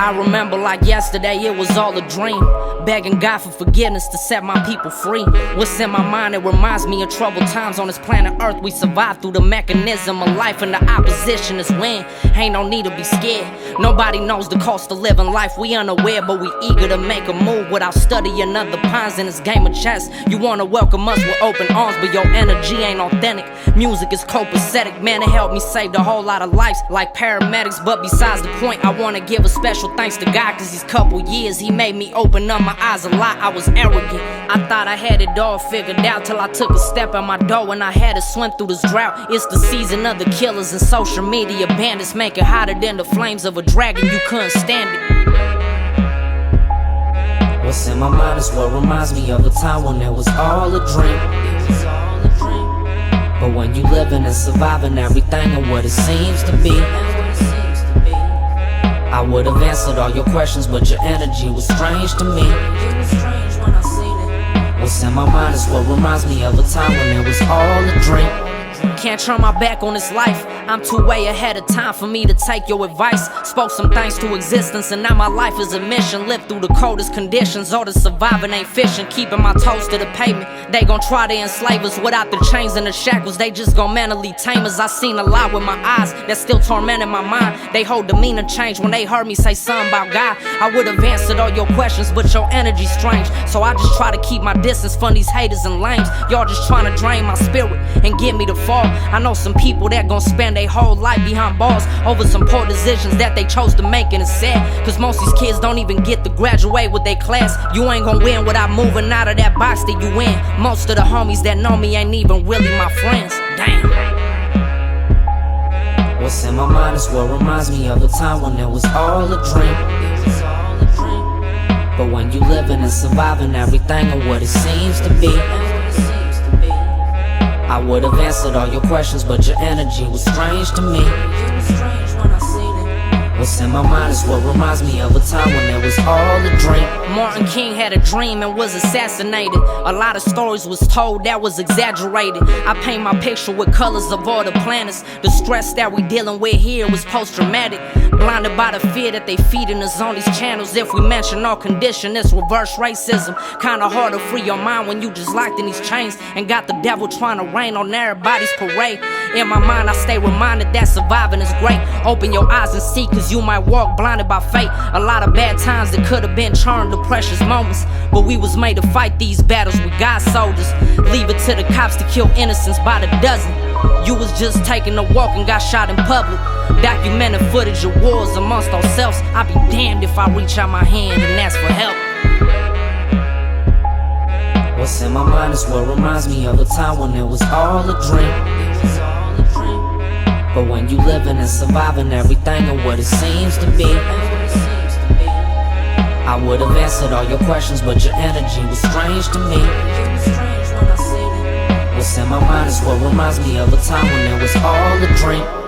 I remember like yesterday, it was all a dream. Begging God for forgiveness to set my people free. What's in my mind, it reminds me of troubled times on this planet Earth. We survive through the mechanism of life, and the opposition is win. Ain't no need to be scared. Nobody knows the cost of living life. We unaware, but we eager to make a move without studying other pawns in this game of chess. You wanna welcome us with open arms, but your energy ain't authentic. Music is copacetic, man, it helped me save a whole lot of lives like paramedics. But besides the point, I wanna give a special thanks to God, cause these couple years he made me open up my eyes a lot. I was arrogant, I thought I had it all figured out, till I took a step at my door and I had to swim through this drought. It's the season of the killers and social media bandits, make it hotter than the flames of a dragon, you couldn't stand it. What's in my mind is what reminds me of a time when it was all a dream. But when you living and surviving, everything and what it seems to be. I would have answered all your questions, but your energy was strange to me. What's in my mind is what reminds me of a time when it was all a dream. Can't turn my back on this life, I'm too way ahead of time for me to take your advice. Spoke some things to existence, and now my life is a mission. Live through the coldest conditions, all the surviving ain't fishing. Keeping my toes to the pavement, they gon' try to enslave us. Without the chains and the shackles, they just gon' mentally tame us. I seen a lot with my eyes that still tormenting my mind. They whole demeanor changed when they heard me say something about God. I would've answered all your questions, but your energy's strange, so I just try to keep my distance from these haters and lames. Y'all just trying to drain my spirit and get me to fall. I know some people that gon' spend their whole life behind bars over some poor decisions that they chose to make, and it's sad, cause most these kids don't even get to graduate with their class. You ain't gon' win without moving out of that box that you in. Most of the homies that know me ain't even really my friends. Damn. What's in my mind is what reminds me of a time when it was all a dream. But when you living and surviving, everything and what it seems to be. I would've answered all your questions, but your energy was strange to me. What's in my mind is what reminds me of a time when it was all a dream. Martin King had a dream and was assassinated. A lot of stories was told that was exaggerated. I paint my picture with colors of all the planets. The stress that we dealing with here was post-traumatic. Blinded by the fear that they feeding us on these channels. If we mention our condition, it's reverse racism. Kinda hard to free your mind when you just locked in these chains and got the devil trying to rain on everybody's parade. In my mind, I stay reminded that surviving is great. Open your eyes and see, cause you might walk blinded by fate. A lot of bad times that could have been turned to precious moments, but we was made to fight these battles with God's soldiers. Leave it to the cops to kill innocents by the dozen. You was just taking a walk and got shot in public. Documented footage of wars amongst ourselves. I'd be damned if I reach out my hand and ask for help. What's in my mind is what reminds me of a time when it was all a dream. But when you living and surviving, everything and what it seems to be. I would've answered all your questions, but your energy was strange to me. What's in my mind is what reminds me of a time when it was all a dream.